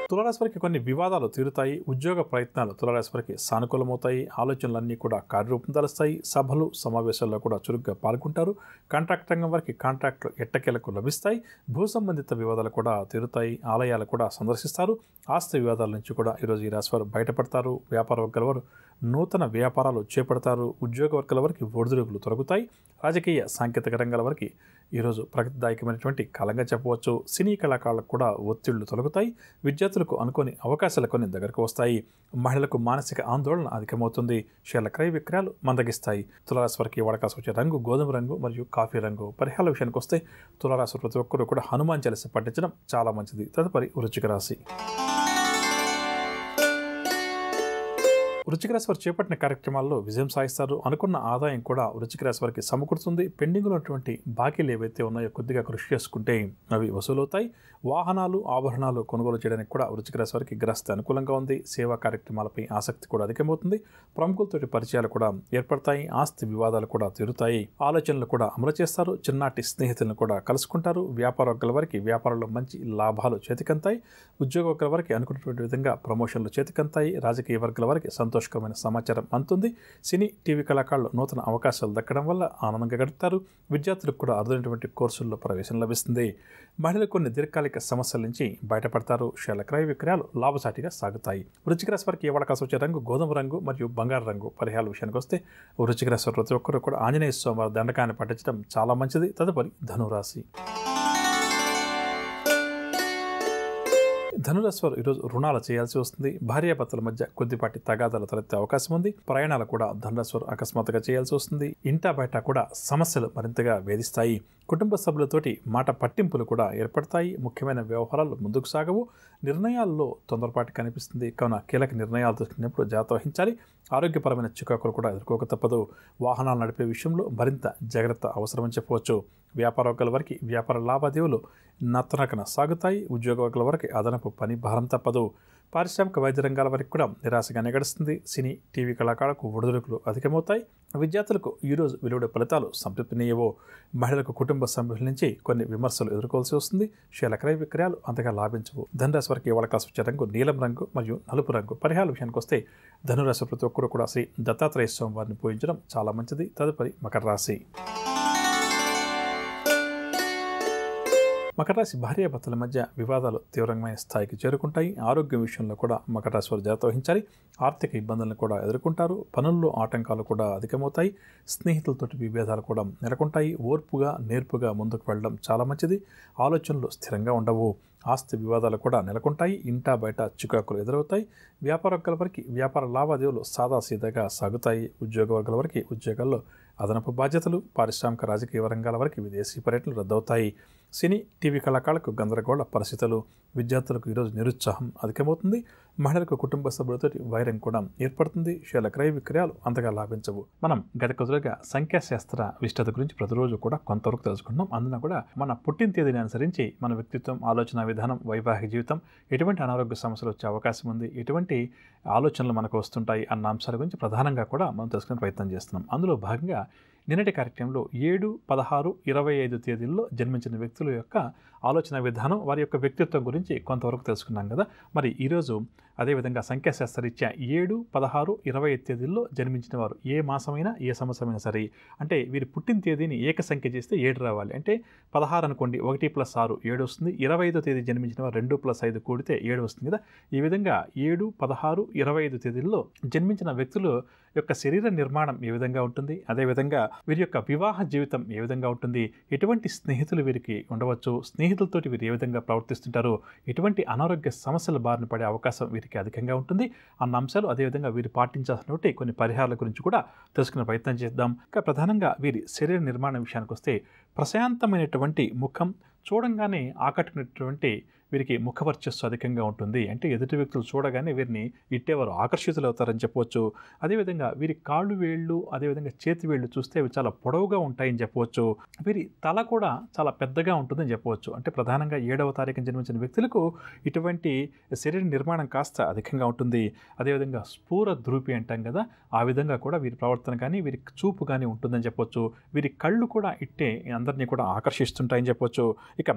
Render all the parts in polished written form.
తులారాశి వారికి కొన్ని వివాదాలు తీరుతాయి. ఉద్యోగ ప్రయత్నాలు తులారాశి వారికి సానుకూలమవుతాయి. ఆలోచనలన్నీ కూడా కార్యరూపం దాలుస్తాయి. సభలు సమావేశాల్లో కూడా చురుగ్గా పాల్గొంటారు. కాంట్రాక్ట్ రంగం వారికి కాంట్రాక్టులు ఎట్టకేలకు లభిస్తాయి. భూ సంబంధిత వివాదాలు కూడా తీరుతాయి. ఆలయాలు కూడా సందర్శిస్తారు. ఆస్తి వివాదాల నుంచి కూడా ఈరోజు ఈ రాశి వారు బయటపడతారు. వ్యాపార వర్గాల వారు నూతన వ్యాపారాలు చేపడతారు. ఉద్యోగ వర్గాల వారికి ఒడిదుడుకులు తొలగుతాయి. రాజకీయ సాంకేతిక రంగాల వారికి ఈరోజు ప్రగతిదాయకమైనటువంటి కాలంగా చెప్పవచ్చు. సినీ కళాకారులకు కూడా ఒత్తిళ్లు తొలగుతాయి. విద్యార్థులకు అనుకోని అవకాశాలు కొన్ని దగ్గరకు వస్తాయి. మహిళలకు మానసిక ఆందోళన అధికమవుతుంది. షేర్ల క్రయ విక్రయాలు మందగిస్తాయి. తులారాశి వారికి వాడకాల్సి వచ్చే రంగు గోధుమ రంగు మరియు కాఫీ రంగు. పరిహారాల విషయానికి వస్తే తులారాశి ప్రతి ఒక్కరూ కూడా హనుమాన్ చాలీసా పఠించడం చాలా మంచిది. తదుపరి వృశ్చిక రాశి. వృశ్చిక రాశి వారు చేపట్టిన కార్యక్రమాల్లో విజయం సాధిస్తారు. అనుకున్న ఆదాయం కూడా వృశ్చిక రాశి వారికి సమకూరుతుంది. పెండింగ్లో ఉన్నటువంటి బాకీలు ఏవైతే ఉన్నాయో కొద్దిగా కృషి చేసుకుంటే అవి వసూలవుతాయి. వాహనాలు ఆభరణాలు కొనుగోలు చేయడానికి కూడా వృశ్చిక రాశి వారికి గ్రస్త అనుకూలంగా ఉంది. సేవా కార్యక్రమాలపై ఆసక్తి కూడా అధికమవుతుంది. ప్రముఖులతోటి పరిచయాలు కూడా ఏర్పడతాయి. ఆస్తి వివాదాలు కూడా తీరుతాయి. ఆలోచనలు కూడా అమలు చేస్తారు. చిన్ననాటి స్నేహితులను కూడా కలుసుకుంటారు. వ్యాపార వర్గాల వారికి వ్యాపారంలో మంచి లాభాలు చేతికంతాయి. ఉద్యోగ వర్గాల వారికి అనుకున్నటువంటి విధంగా ప్రమోషన్లు చేతికంతాయి. రాజకీయ వర్గాల వారికి సంతోషకరమైన సమాచారం అందుతుంది. సినీ టీవీ కళాకారులు నూతన అవకాశాలు దక్కడం వల్ల ఆనందంగా గడుపుతారు. విద్యార్థులకు కూడా అరుదైనటువంటి కోర్సుల్లో ప్రవేశం లభిస్తుంది. మహిళలు కొన్ని దీర్ఘకాలిక సమస్యల నుంచి బయటపడతారు. షేర్ల క్రయ విక్రయాలు లాభసాటిగా సాగుతాయి. వృశ్చిక రాశి వారికి ఏ వాడకాల్సి వచ్చే రంగు గోధుమ రంగు మరియు బంగారు రంగు. పరిహారాల విషయానికి వస్తే వృశ్చిక రాశి వారు ప్రతి ఒక్కరు కూడా ఆంజనేయ స్వామి దండకాన్ని పఠించడం చాలా మంచిది. తదుపరి ధనురాశి. ధనురాశి వారు ఈరోజు రుణాలు చేయాల్సి వస్తుంది. భార్యాభర్తల మధ్య కొద్దిపాటి తగాదాలు తలెత్తే అవకాశం ఉంది. ప్రయాణాలు కూడా ధనురాశి వారు అకస్మాత్తుగా చేయాల్సి వస్తుంది. ఇంటా బయట కూడా సమస్యలు మరింతగా వేధిస్తాయి. కుటుంబ సభ్యులతోటి మాట పట్టింపులు కూడా ఏర్పడతాయి. ముఖ్యమైన వ్యవహారాలు ముందుకు సాగవు. నిర్ణయాల్లో తొందరపాటు కనిపిస్తుంది. కావున కీలక నిర్ణయాలు తీసుకునేప్పుడు జాగ్రత్త వహించాలి. ఆరోగ్యపరమైన చికాకులు కూడా ఎదుర్కోక తప్పదు. వాహనాలు నడిపే విషయంలో మరింత జాగ్రత్త అవసరమని చెప్పవచ్చు. వ్యాపార వర్గాల వారికి వ్యాపార లావాదేవీలు నత్తనకన సాగుతాయి. ఉద్యోగ వర్గాల వారికి అదనపు పని భారం తప్పదు. పారిశ్రామిక వైద్య రంగాల వరకు కూడా నిరాశగానే గడుస్తుంది. సినీ టీవీ కళాకారులకు ఒడిదుడుకులు అధికమవుతాయి. విద్యార్థులకు ఈరోజు వెలువడే ఫలితాలు సంతృప్తినీయవు. మహిళలకు కుటుంబ సభ్యుల నుంచి కొన్ని విమర్శలు ఎదుర్కోవాల్సి వస్తుంది. షేర్ల క్రయ విక్రయాలు అంతగా లాభించవు. ధనురాశి వారికి వాడకాల్సి వచ్చే రంగు నీలం రంగు మరియు నలుపు రంగు. పరిహారాల విషయానికి వస్తే ధనురాశి ప్రతి ఒక్కరు కూడా శ్రీ దత్తాత్రేయ స్వామి వారిని పూజించడం చాలా మంచిది. తదుపరి మకర రాశి. మకర రాశి భార్యాభర్తల మధ్య వివాదాలు తీవ్రమైన స్థాయికి చేరుకుంటాయి. ఆరోగ్యం విషయంలో కూడా మకర రాశి వారు జాగ్రత్త వహించాలి. ఆర్థిక ఇబ్బందులను కూడా ఎదుర్కొంటారు. పనుల్లో ఆటంకాలు కూడా అధికమవుతాయి. స్నేహితులతోటి విభేదాలు కూడా నెలకొంటాయి. ఓర్పుగా నేర్పుగా ముందుకు వెళ్ళడం చాలా మంచిది. ఆలోచనలు స్థిరంగా ఉండవు. ఆస్తి వివాదాలు కూడా నెలకొంటాయి. ఇంటా బయట చికాకులు ఎదురవుతాయి. వ్యాపార వర్గాల వరకు వ్యాపార లావాదేవీలు సాదాసీదాగా సాగుతాయి. ఉద్యోగ వర్గాల వరకు ఉద్యోగాల్లో అదనపు బాధ్యతలు. పారిశ్రామిక రాజకీయ రంగాల వరకు విదేశీ పర్యటనలు రద్దవుతాయి. సినీ టీవీ కళాకారులకు గందరగోళ పరిస్థితులు. విద్యార్థులకు ఈరోజు నిరుత్సాహం అధికమవుతుంది. మహిళలకు కుటుంబ సభ్యులతో వైరం కూడా ఏర్పడుతుంది. షేర్ల క్రయ విక్రయాలు అంతగా లాభించవు. మనం గత కొద్దిగా సంఖ్యాశాస్త్ర విశిష్టత గురించి ప్రతిరోజు కూడా కొంతవరకు తెలుసుకుంటున్నాం. అందులో కూడా మన పుట్టిన తేదీని అనుసరించి మన వ్యక్తిత్వం, ఆలోచన విధానం, వైవాహిక జీవితం, ఎటువంటి అనారోగ్య సమస్యలు వచ్చే అవకాశం ఉంది, ఎటువంటి ఆలోచనలు మనకు వస్తుంటాయి అన్న అంశాల గురించి ప్రధానంగా కూడా మనం తెలుసుకునే ప్రయత్నం చేస్తున్నాం. అందులో భాగంగా నిన్నటి కార్యక్రమంలో 7, 16, 25 తేదీల్లో జన్మించిన వ్యక్తుల యొక్క ఆలోచన విధానం, వారి యొక్క వ్యక్తిత్వం గురించి కొంతవరకు తెలుసుకున్నాం కదా. మరి ఈరోజు అదేవిధంగా సంఖ్యాశాస్త్రరీత్యా 7, 16, 25 తేదీల్లో జన్మించిన వారు ఏ మాసమైనా ఏ సంవత్సరమైనా సరే, అంటే వీరి పుట్టిన తేదీని ఏక సంఖ్య చేస్తే 7 రావాలి. అంటే 16 అనుకోండి, 1 + 6 7 వస్తుంది. 25వ తేదీ జన్మించిన వారు 2 + 5 కూడితే 7 వస్తుంది కదా. ఈ విధంగా 7, 16, 25 తేదీల్లో జన్మించిన వ్యక్తుల యొక్క శరీర నిర్మాణం ఏ విధంగా ఉంటుంది, అదేవిధంగా వీరి యొక్క వివాహ జీవితం ఏ విధంగా ఉంటుంది, ఎటువంటి స్నేహితులు వీరికి ఉండవచ్చు, స్నేహితులతోటి వీరు ఏ విధంగా ప్రవర్తిస్తుంటారు, ఎటువంటి అనారోగ్య సమస్యల బారిన పడే అవకాశం వీరికి అధికంగా ఉంటుంది అన్న అంశాలు, అదేవిధంగా వీరు పాటించాల్సినటువంటి కొన్ని పరిహారాల గురించి కూడా తెలుసుకునే ప్రయత్నం చేద్దాం. ఇంకా ప్రధానంగా వీరి శరీర నిర్మాణం విషయానికి వస్తే ప్రశాంతమైనటువంటి ముఖం, చూడంగానే ఆకట్టుకునేటువంటి వీరికి ముఖవర్చస్సు అధికంగా ఉంటుంది. అంటే ఎదుటి వ్యక్తులు చూడగానే వీరిని ఇట్టేవారు ఆకర్షితులు అవుతారని చెప్పవచ్చు. అదేవిధంగా వీరి కాళ్ళు వేళ్ళు, అదేవిధంగా చేతి వేళ్ళు చూస్తే అవి చాలా పొడవుగా ఉంటాయని చెప్పవచ్చు. వీరి తల కూడా చాలా పెద్దగా ఉంటుందని చెప్పవచ్చు. అంటే ప్రధానంగా 7వ తారీఖున జన్మించిన వ్యక్తులకు ఇటువంటి శరీర నిర్మాణం కాస్త అధికంగా ఉంటుంది. అదేవిధంగా స్ఫూర ద్రూపి అంటాం కదా, ఆ విధంగా కూడా వీరి ప్రవర్తన కానీ వీరి చూపు కానీ ఉంటుందని చెప్పవచ్చు. వీరి కళ్ళు కూడా ఇట్టే అందరినీ కూడా ఆకర్షిస్తుంటాయని చెప్పవచ్చు. ఇక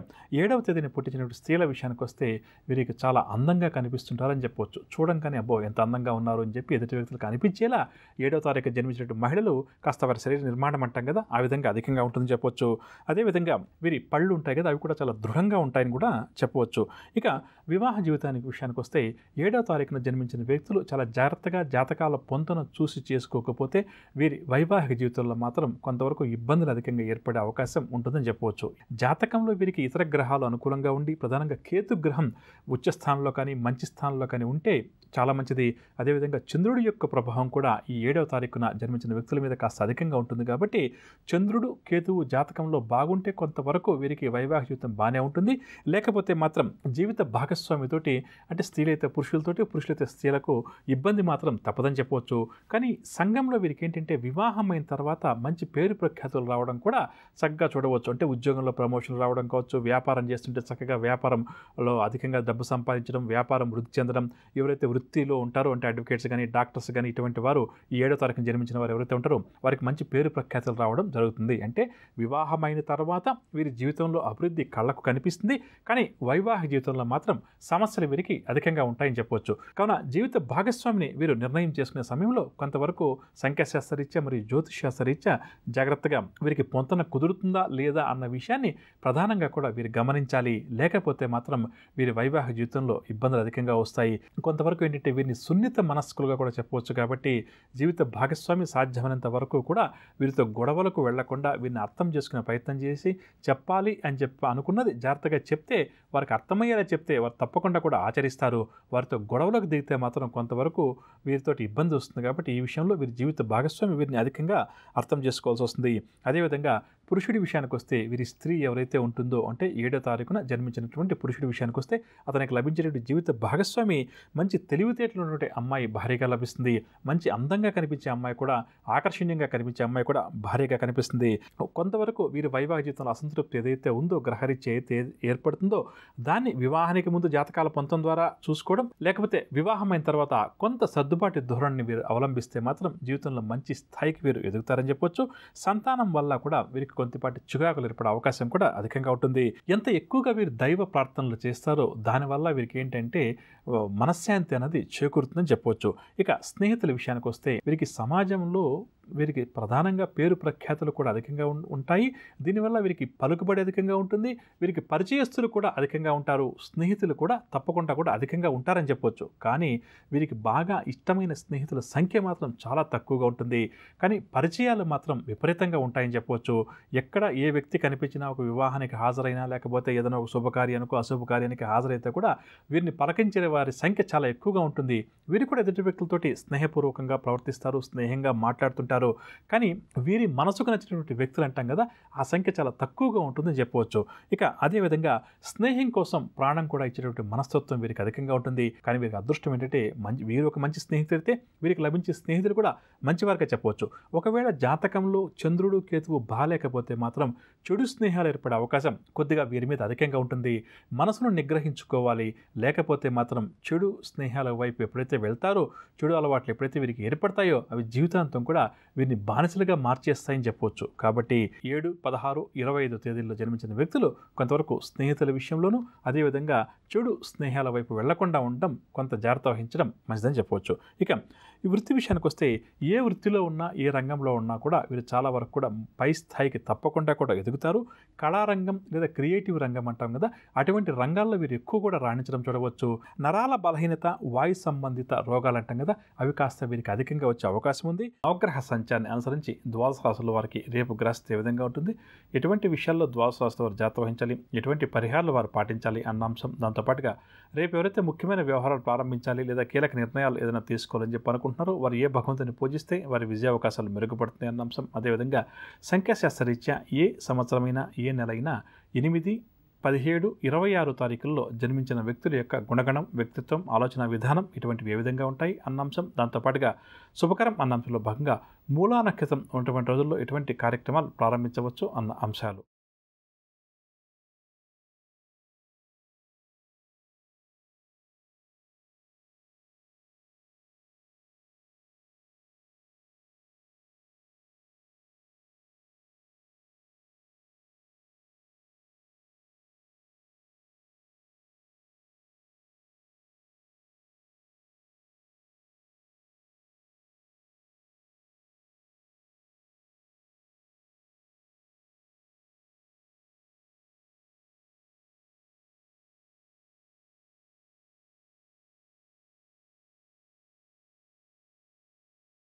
7వ తేదీని పుట్టించినటువంటి స్త్రీల విషయానికి విషయానికి వస్తే వీరికి చాలా అందంగా కనిపిస్తుంటారని చెప్పవచ్చు. చూడంగానే అబ్బో ఎంత అందంగా ఉన్నారు అని చెప్పి ఎదుటి వ్యక్తులకు అనిపించేలా 7వ తారీఖు జన్మించినటువంటి మహిళలు కాస్త వారి శరీర నిర్మాణం అంటాం కదా, ఆ విధంగా అధికంగా ఉంటుందని చెప్పవచ్చు. అదేవిధంగా వీరి పళ్ళు ఉంటాయి కదా, అవి కూడా చాలా దృఢంగా ఉంటాయని కూడా చెప్పవచ్చు. ఇక వివాహ జీవితానికి విషయానికి వస్తే 7వ తారీఖున జన్మించిన వ్యక్తులు చాలా జాగ్రత్తగా జాతకాల పొంతన చూసి చేసుకోకపోతే వీరి వైవాహిక జీవితంలో మాత్రం కొంతవరకు ఇబ్బందులు అధికంగా ఏర్పడే అవకాశం ఉంటుందని చెప్పవచ్చు. జాతకంలో వీరికి ఇతర గ్రహాలు అనుకూలంగా ఉండి ప్రధానంగా కేతు గ్రహం ఉచ్చ స్థానంలో కానీ మంచి స్థానంలో కానీ ఉంటే చాలా మంచిది. అదేవిధంగా చంద్రుడి యొక్క ప్రభావం కూడా ఈ 7వ తారీఖున జన్మించిన వ్యక్తుల మీద కాస్త అధికంగా ఉంటుంది కాబట్టి చంద్రుడు కేతువు జాతకంలో బాగుంటే కొంతవరకు వీరికి వైవాహిక జీవితం బాగానే ఉంటుంది. లేకపోతే మాత్రం జీవిత భాగస్వామితోటి అంటే స్త్రీలైతే పురుషులతోటి, పురుషులైతే స్త్రీలకు ఇబ్బంది మాత్రం తప్పదని చెప్పవచ్చు. కానీ సంఘంలో వీరికి ఏంటంటే వివాహం అయిన తర్వాత మంచి పేరు ప్రఖ్యాతులు రావడం కూడా చక్కగా చూడవచ్చు. అంటే ఉద్యోగంలో ప్రమోషన్లు రావడం కావచ్చు, వ్యాపారం చేస్తుంటే చక్కగా వ్యాపారంలో అధికంగా డబ్బు సంపాదించడం, వ్యాపారం వృద్ధి చెందడం, ఎవరైతే వృత్తిలో ఉంటారో అంటే అడ్వకేట్స్ కానీ డాక్టర్స్ కానీ ఇటువంటి వారు ఈ 7వ తారీఖున జన్మించిన వారు ఎవరైతే ఉంటారో వారికి మంచి పేరు ప్రఖ్యాతులు రావడం జరుగుతుంది. అంటే వివాహమైన తర్వాత వీరి జీవితంలో అభివృద్ధి కళ్ళకు కనిపిస్తుంది, కానీ వైవాహిక జీవితంలో మాత్రం సమస్యలు వీరికి అధికంగా ఉంటాయని చెప్పవచ్చు. కావున జీవిత భాగస్వామిని వీరు నిర్ణయం చేసుకునే సమయంలో కొంతవరకు సంఖ్యాశాస్త్రరీత్యా మరియు జ్యోతిషశాస్త్రరీత్యా జాగ్రత్తగా వీరికి పొంతన కుదురుతుందా లేదా అన్న విషయాన్ని ప్రధానంగా కూడా వీరు గమనించాలి. లేకపోతే మాత్రం వీరి వైవాహిక జీవితంలో ఇబ్బందులు అధికంగా వస్తాయి. కొంతవరకు ఏంటంటే వీరిని సున్నిత మనస్కులుగా కూడా చెప్పవచ్చు. కాబట్టి జీవిత భాగస్వామి సాధ్యమైనంత వరకు కూడా వీరితో గొడవలకు వెళ్లకుండా వీరిని అర్థం చేసుకునే ప్రయత్నం చేసి చెప్పాలి అని అనుకున్నది జాగ్రత్తగా చెప్తే, వారికి అర్థమయ్యేలా చెప్తే వారు తప్పకుండా కూడా ఆచరిస్తారు. వారితో గొడవలకు దిగితే మాత్రం కొంతవరకు వీరితోటి ఇబ్బంది వస్తుంది. కాబట్టి ఈ విషయంలో వీరి జీవిత భాగస్వామి వీరిని అధికంగా అర్థం చేసుకోవాల్సి వస్తుంది. అదేవిధంగా పురుషుడి విషయానికి వస్తే వీరి స్త్రీ ఎవరైతే ఉంటుందో అంటే 7వ తారీఖున జన్మించినటువంటి పురుషుడి విషయానికి వస్తే అతనికి లభించేటువంటి జీవిత భాగస్వామి మంచి తెలివితేటలు ఉన్నటువంటి అమ్మాయి భార్యగా లభిస్తుంది. మంచి అందంగా కనిపించే అమ్మాయి కూడా, ఆకర్షణీయంగా కనిపించే అమ్మాయి కూడా భార్యగా కనిపిస్తుంది. కొంతవరకు వీరి వైవాహిక జీవితంలో అసంతృప్తి ఏదైతే ఉందో, గ్రహరీత్యా అయితే ఏర్పడుతుందో దాన్ని వివాహానికి ముందు జాతకాల పొంతం ద్వారా చూసుకోవడం, లేకపోతే వివాహం అయిన తర్వాత కొంత సర్దుబాటు ధోరణిని వీరు అవలంబిస్తే మాత్రం జీవితంలో మంచి స్థాయికి వీరు ఎదుగుతారని చెప్పొచ్చు. సంతానం వల్ల కూడా వీరికి కొద్దిపాటి చికాకులు ఏర్పడే అవకాశం కూడా అధికంగా ఉంటుంది. ఎంత ఎక్కువగా వీరు దైవ ప్రార్థనలు చేస్తారో దానివల్ల వీరికి ఏంటంటే మనశ్శాంతి అనేది చేకూరుతుందని చెప్పవచ్చు. ఇక స్నేహితుల విషయానికి వస్తే వీరికి సమాజంలో వీరికి ప్రధానంగా పేరు ప్రఖ్యాతులు కూడా అధికంగా ఉంటాయి. దీనివల్ల వీరికి పలుకుబడి అధికంగా ఉంటుంది. వీరికి పరిచయస్తులు కూడా అధికంగా ఉంటారు. స్నేహితులు కూడా తప్పకుండా కూడా అధికంగా ఉంటారని చెప్పవచ్చు. కానీ వీరికి బాగా ఇష్టమైన స్నేహితుల సంఖ్య మాత్రం చాలా తక్కువగా ఉంటుంది. కానీ పరిచయాలు మాత్రం విపరీతంగా ఉంటాయని చెప్పవచ్చు. ఎక్కడ ఏ వ్యక్తి కనిపించినా ఒక వివాహానికి హాజరైనా లేకపోతే ఏదైనా ఒక శుభకార్యానికో అశుభకార్యానికి హాజరైతే కూడా వీరిని పలకించే వారి సంఖ్య చాలా ఎక్కువగా ఉంటుంది. వీరు కూడా ఎదుటి వ్యక్తులతోటి స్నేహపూర్వకంగా ప్రవర్తిస్తారు, స్నేహంగా మాట్లాడుతుంటారు. కానీ వీరి మనసుకు నచ్చినటువంటి వ్యక్తులు అంటాం కదా, ఆ సంఖ్య చాలా తక్కువగా ఉంటుందని చెప్పవచ్చు. ఇక అదేవిధంగా స్నేహం కోసం ప్రాణం కూడా ఇచ్చేటువంటి మనస్తత్వం వీరికి అధికంగా ఉంటుంది. కానీ వీరికి అదృష్టం ఏంటంటే వీరు ఒక మంచి స్నేహితులైతే వీరికి లభించే స్నేహితులు కూడా మంచివారిగా చెప్పవచ్చు. ఒకవేళ జాతకంలో చంద్రుడు కేతువు బాలేకపోతే మాత్రం చెడు స్నేహాలు ఏర్పడే అవకాశం కొద్దిగా వీరి మీద అధికంగా ఉంటుంది. మనసును నిగ్రహించుకోవాలి. లేకపోతే మాత్రం చెడు స్నేహాల వైపు ఎప్పుడైతే వెళ్తారో, చెడు అలవాట్లు ఎప్పుడైతే వీరికి ఏర్పడతాయో అవి జీవితాంతం కూడా వీరిని బానిసలుగా మార్చేస్తాయని చెప్పవచ్చు. కాబట్టి 7, 16, 25 తేదీల్లో జన్మించిన వ్యక్తులు కొంతవరకు స్నేహితుల విషయంలోనూ అదేవిధంగా చెడు స్నేహాల వైపు వెళ్లకుండా ఉండడం, కొంత జాగ్రత్త వహించడం మంచిదని చెప్పవచ్చు. ఇక ఈ వృత్తి విషయానికి వస్తే ఏ వృత్తిలో ఉన్నా ఏ రంగంలో ఉన్నా కూడా వీరు చాలా వరకు కూడా పై స్థాయికి తప్పకుండా కూడా ఎదుగుతారు. కళారంగం లేదా క్రియేటివ్ రంగం అంటాం కదా, అటువంటి రంగాల్లో వీరు ఎక్కువ కూడా రాణించడం చూడవచ్చు. నరాల బలహీనత, వాయు సంబంధిత రోగాలు అంటాం కదా, అవి కాస్త వీరికి అధికంగా వచ్చే అవకాశం ఉంది. నవగ్రహ సంచారాన్ని అనుసరించి ద్వాదశ రాశుల వారికి రేపు గ్రహస్థితి ఏ విధంగా ఉంటుంది, ఎటువంటి విషయాల్లో ద్వాదశ రాశుల వారు జాగ్రత్త వహించాలి, ఎటువంటి పరిహారాలు వారు పాటించాలి అన్న అంశం, దాంతోపాటుగా రేపు ఎవరైతే ముఖ్యమైన వ్యవహారాలు ప్రారంభించాలి లేదా కీలక నిర్ణయాలు ఏదైనా తీసుకోవాలని చెప్పి అనుకుంటున్నారో వారు ఏ భగవంతుని పూజిస్తే వారి విజయ అవకాశాలు మెరుగుపడుతున్నాయి అన్న అంశం, అదేవిధంగా సంఖ్యాశాస్త్రరీత్యా ఏ సంవత్సరమైనా ఏ నెలైనా 8, 17, 26 తారీఖుల్లో జన్మించిన వ్యక్తుల యొక్క గుణగణం, వ్యక్తిత్వం, ఆలోచన విధానం ఇటువంటివి ఏ విధంగా ఉంటాయి అన్న అంశం, దాంతోపాటుగా శుభకరం అన్న అంశంలో భాగంగా మూలా నక్షత్రం ఉన్నటువంటి రోజుల్లో ఎటువంటి కార్యక్రమాలు ప్రారంభించవచ్చు అన్న అంశాలు.